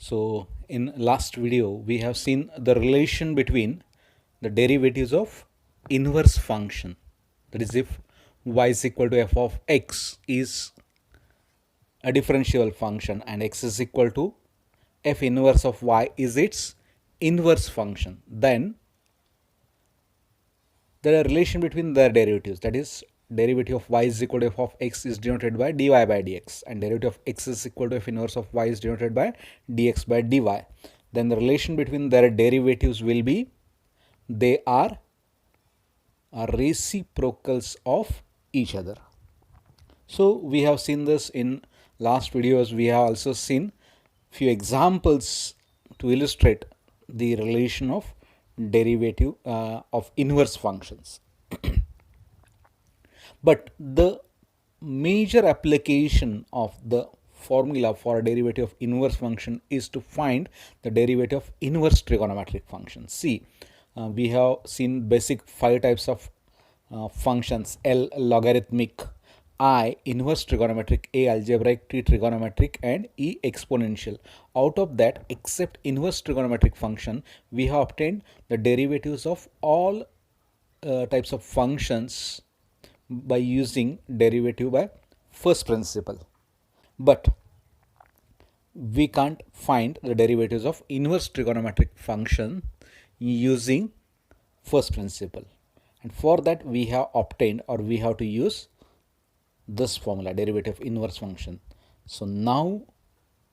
So in last video we have seen the relation between the derivatives of inverse function, that is if y is equal to f of x is a differentiable function and x is equal to f inverse of y is its inverse function, then there is a relation between their derivatives, that is derivative of y is equal to f of x is denoted by dy by dx and derivative of x is equal to f inverse of y is denoted by dx by dy. Then the relation between their derivatives will be they are reciprocals of each other. So we have seen this in last videos. We have also seen few examples to illustrate the relation of derivative of inverse functions. But the major application of the formula for a derivative of inverse function is to find the derivative of inverse trigonometric function. See, we have seen basic 5 types of functions: L logarithmic, I inverse trigonometric, A algebraic, T trigonometric, and E exponential. Out of that, except inverse trigonometric function, we have obtained the derivatives of all types of functions by using derivative by first principle. But we can't find the derivatives of inverse trigonometric function using first principle, and for that we have obtained, or we have to use this formula, derivative of inverse function. So now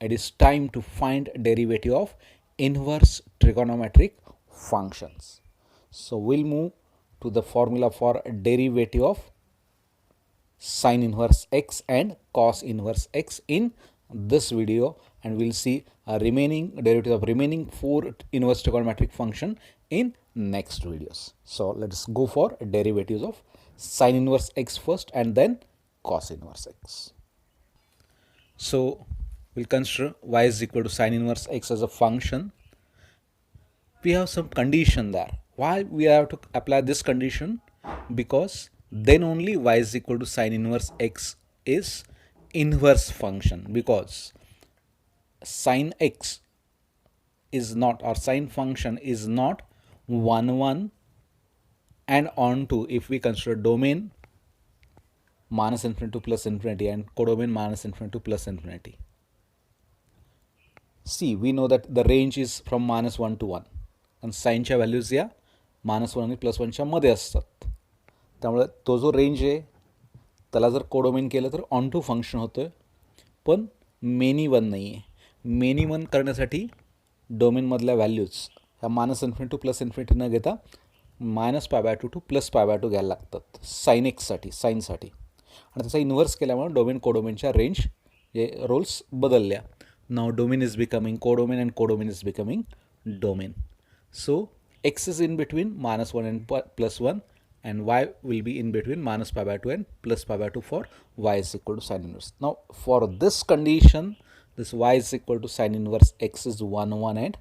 it is time to find derivative of inverse trigonometric functions. So we'll move to the formula for derivative of sin inverse x and cos inverse x in this video, and we'll see a remaining derivative of remaining 4 inverse trigonometric function in next videos. So let's go for derivatives of sin inverse x first and then cos inverse x. So we'll consider y is equal to sin inverse x as a function. We have some condition there. Why we have to apply this condition? Because then only y is equal to sin inverse x is inverse function, because sin x is not, or sin function is not 1 1 and onto if we consider domain minus infinity to plus infinity and codomain minus infinity to plus infinity. See, we know that the range is from minus 1 to 1 and साईनच्या values या -1 आणि +1च्या मध्ये असतात. त्यामुळे तो जो range आहे त्याला जर कोडोमेन केलं तर ऑन टू फंक्शन होतं, पण मेनी वन नाही आहे. मेनी वन करण्यासाठी डोमेनमधल्या व्हॅल्यूज ह्या -इन्फिनिटी टू प्लस इन्फिनिटी न घेता -π/2 टू +π/2 घ्यायला लागतात साइन एक्ससाठी, साईनसाठी. आणि त्याचा इन्व्हर्स केल्यामुळे डोमेन कोडोमेनच्या रेंज हे रोल्स बदलल्या. Now domain is becoming codomain and codomain is becoming domain. So x is in between -1 and +1, and y will be in between -π/2 and +π/2 for y is equal to sin inverse. Now for this condition, this y is equal to sin inverse x is 1 1 and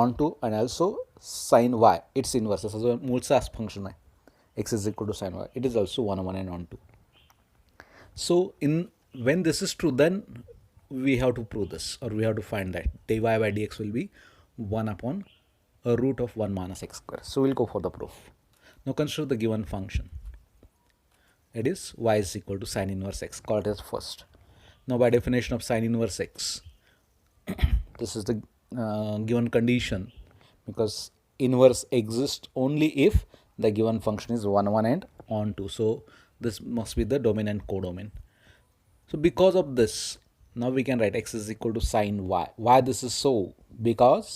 onto, and also sin y its inverse as a मूळचा function आहे x is equal to sin y, it is also 1 1 and onto. So in when this is true, then we have to prove this, or we have to find that dy by dx will be 1 upon a root of 1 minus x square. So we'll go for the proof. Now consider the given function. It is y is equal to sin inverse x. Call it as first. Now by definition of sin inverse x, this is the given condition, because inverse exists only if the given function is 1 1 and onto. So this must be the domain and codomain. So because of this, now we can write x is equal to sin y. Why this is so? Because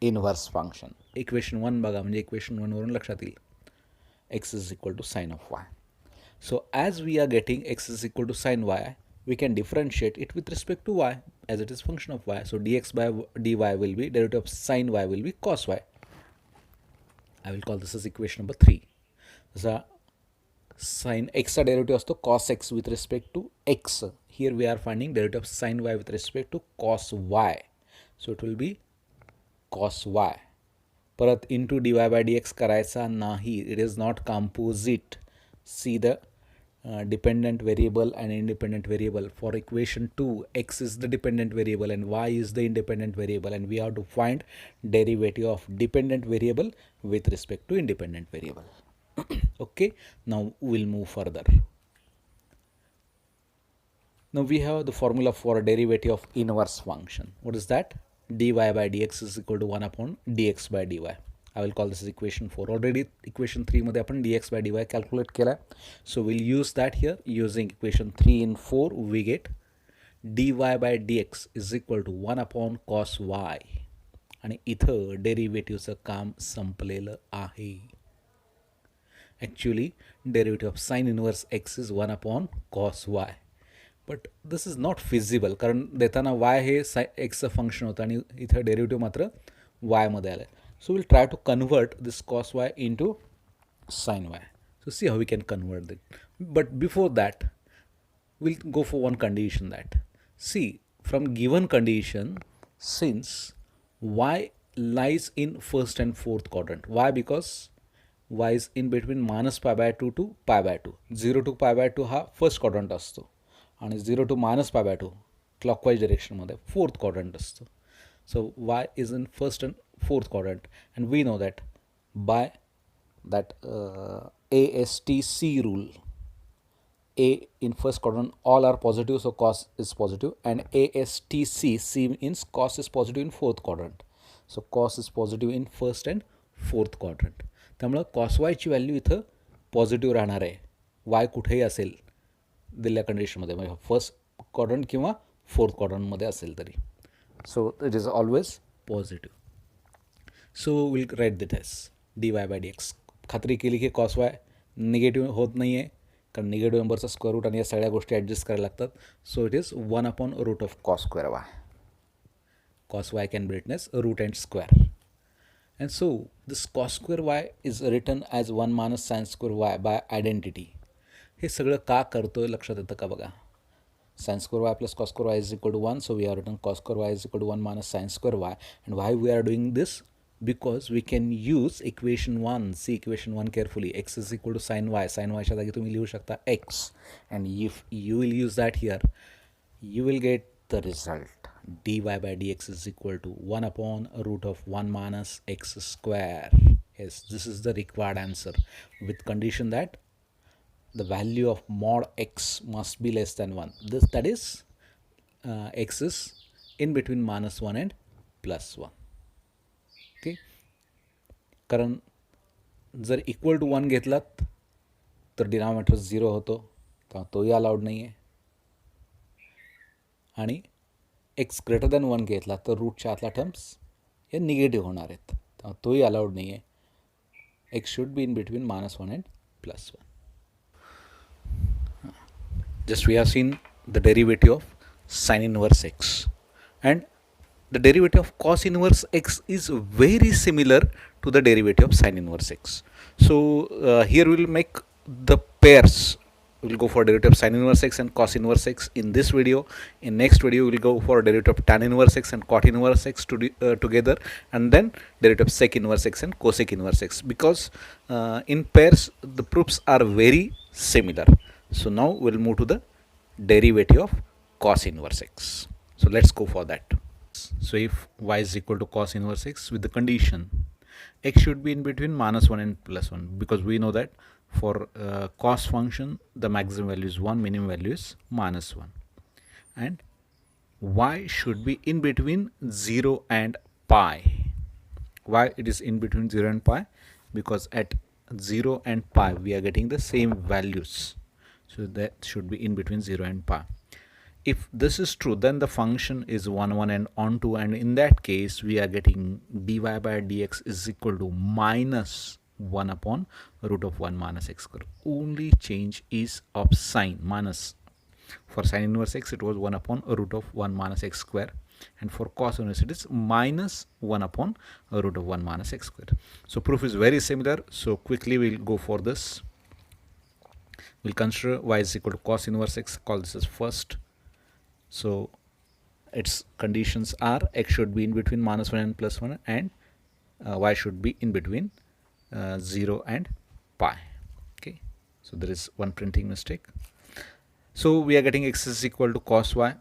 inverse function. Equation 1 बघा, म्हणजे equation 1 वरून लक्षात येईल x is equal to sin of y. So as we are getting x is equal to sin y, we can differentiate it with respect to y as it is function of y. So dx by dy will be derivative of sin y will be cos y. I will call this as equation number 3. जसा sin x चा derivative असतो cos x with respect to x. Here we are finding derivative of sin y with respect to cos y. So it will be cos y. परत into dy by dx करायचा नाही. It is not composite. See the dependent variable and independent variable. For equation 2, x is the dependent variable and y is the independent variable, and we have to find derivative of dependent variable with respect to independent variable. Okay, now we'll move further. Now we have the formula for a derivative of inverse function. What is that? Dy by dx is equal to 1 upon dx by dy. I will call this as equation 4. Already equation 3 मध्ये आपण dx by dy calculate केला. So we'll use that here. Using equation 3 and 4 we get dy by dx is equal to 1 upon cos y. आणि इथं डेरिव्हेटिव्हचं काम संपलेलं आहे. Actually derivative of sin inverse x is 1 upon cos y. But this is not feasible, कारण देताना वाय हे एक्सचं function होतं आणि इथं derivative मात्र वायमध्ये आलं आहे. So will try to convert this cos y into sine y. So see how we can convert it. But before that will go for one condition that see from given condition since y lies in first and fourth quadrant. Why? Because y is in between minus pi by 2 to pi by 2. 0 to pi by 2 हा first quadrant असतो आणि 0 to minus pi by 2 clockwise डिरेक्शनमध्ये fourth quadrant असतो. So y is in first and fourth quadrant and we know that by that ASTC rule. A in first quadrant all are positive, so cos is positive, and ASTC, C means cos is positive in fourth quadrant. So cos is positive in first and fourth quadrant. त्यामुळं cos y ची value इथं positive राहणार आहे, y कुठेही असेल दिलेल्या कंडिशनमध्ये, म्हणजे फर्स्ट क्वाड्रंट किंवा फोर्थ क्वाड्रंटमध्ये असेल तरी. So it is always positive. So will write it as dy by dx. खात्री केली की कॉस वाय निगेटिव्ह होत नाही आहे, कारण निगेटिव्ह नंबरचा स्क्वेअर रूट आणि या सगळ्या गोष्टी ॲडजस्ट करायला लागतात. So it is 1 upon root of cos square y. Cos y can be written as root and square. And so this cos square y is written as 1 minus sin square y by identity. हे सगळं का करतोय लक्षात येतं का बघा. sin square y plus cos square y is equal to 1, so we have written cos square y is equal to 1 minus sin square y. And why we are doing this? Because we can use equation 1. See equation 1 carefully. X is equal to sin y. Sin y च्या जागी तुम्ही लिहू शकता x. And if you will use that here, you will get the result. dy by dx is equal to 1 upon root of 1 minus x square. Yes, this is the required answer with condition that the value of mod x must be less than 1. That is x is in between minus 1 and plus 1. Okay, कारण जर equal to 1 घेतलात तर denominator 0 होतो, तर तोही allowed नाही आहे. आणि एक्स ग्रेटर दॅन 1 घेतला तर रूटच्या आतल्या टर्म्स हे निगेटिव्ह होणार आहेत, तर तोही अलाउड नाही आहे. X should be in between -1 and +1. Just we have seen the derivative of sin inverse x, and the derivative of cos inverse x is very similar to the derivative of sin inverse x. So here we will make the pairs. We will go for derivative of sin inverse x and cos inverse x in this video. In next video we will go for derivative of tan inverse x and cot inverse x together, and then derivative of sec inverse x and cosec inverse x, because in pairs the proofs are very similar. So now we will move to the derivative of cos inverse x. So let's go for that. So if y is equal to cos inverse x with the condition x should be in between -1 and +1, because we know that for cos function the maximum value is 1, minimum value is -1, and y should be in between 0 and pi. Why it is in between 0 and pi? Because at 0 and pi we are getting the same values, so that should be in between 0 and pi. If this is true, then the function is 1, 1 and onto, and in that case we are getting dy by dx is equal to -1 upon root of 1 minus x square. Only change is of sign, minus. For sin inverse x it was 1 upon root of 1 minus x square, and for cos inverse it is -1 upon root of 1 minus x square. So proof is very similar. So quickly we'll go for this. We'll consider y is equal to cos inverse x. Call this as first. So its conditions are x should be in between -1 and +1, and y should be in between 0 and pi. Okay, So there is one printing mistake. So we are getting x is equal to cos y,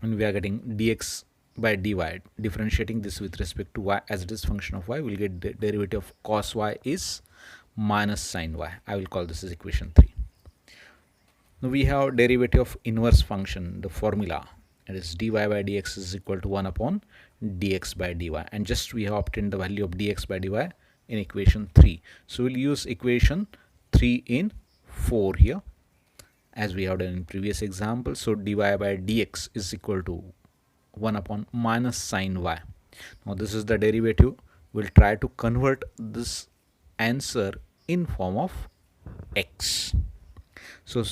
and we are getting dx by dy. Differentiating this with respect to y as it is function of y, we'll get the derivative of cos y is minus sin y. I will call this as equation 3. Now we have derivative of inverse function, the formula. It is dy by dx is equal to 1 upon dx by dy, and just we have obtained the value of dx by dy in equation 3. So we'll use equation 3 in 4 here, as we have done in previous example. So dy by dx is equal to 1 upon minus sin y. Now this is the derivative. We'll try to convert this answer in form of x. So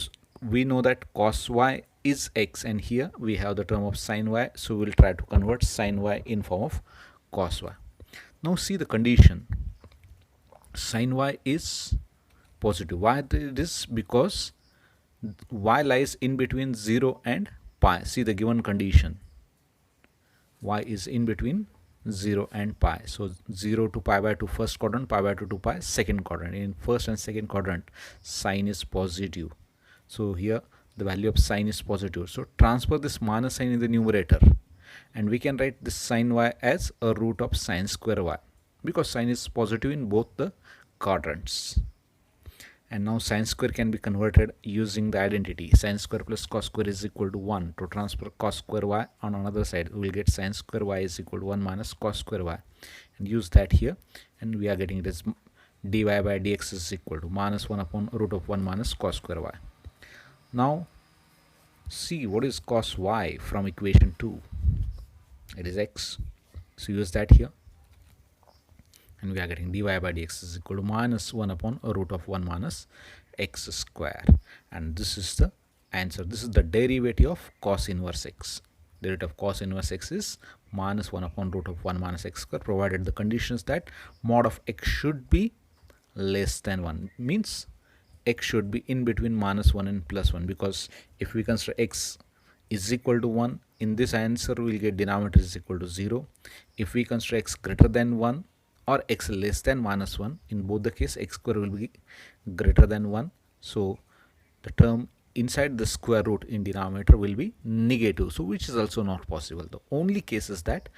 we know that cos y is x, and here we have the term of sin y, so we'll try to convert sin y in form of cos y. Now see the condition. Sin y is positive. Why it is? Because y lies in between 0 and pi. See the given condition. Y is in between 0 and pi. So 0 to pi by 2 first quadrant, pi by 2 to pi second quadrant. In first and second quadrant, sign is positive. So here the value of sin is positive. So transfer this minus sign in the numerator, and we can write this sin y as a root of sin square y, because sin is positive in both the quadrants. And now sin square can be converted using the identity sin square plus cos square is equal to 1. To transfer cos square y on another side, we will get sin square y is equal to 1 minus cos square y, and use that here, and we are getting it as dy by dx is equal to minus 1 upon root of 1 minus cos square y. Now see what is cos y from equation 2. It is x. So use that here, and we are getting dy by dx is equal to minus 1 upon a root of 1 minus x square, and this is the answer. This is the derivative of cos inverse x. Derivative of cos inverse x is minus 1 upon root of 1 minus x square, provided the conditions that mod of x should be less than 1, means x should be in between minus 1 and plus 1, because if we consider x is equal to 1, in this answer we will get denominator is equal to 0. If we consider x greater than 1 or x less than minus 1, in both the case x square will be greater than 1. So the term inside the square root in denominator will be negative, so which is also not possible. The only case is that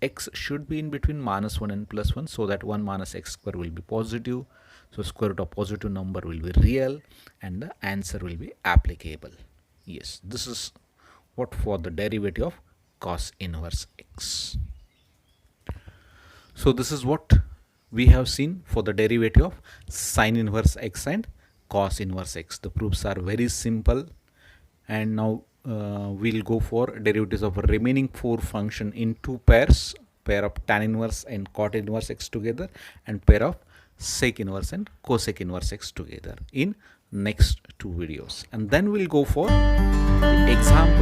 x should be in between minus 1 and plus 1, so that 1 minus x square will be positive. So square root of positive number will be real, and the answer will be applicable. Yes, this is what for the derivative of cos inverse x. So this is what we have seen for the derivative of sin inverse x and cos inverse x. The proofs are very simple, and now we'll go for derivatives of remaining 4 function in 2 pairs, pair of tan inverse and cot inverse x together, and pair of sec inverse and cosec inverse x together in next 2 videos. And then we'll go for the example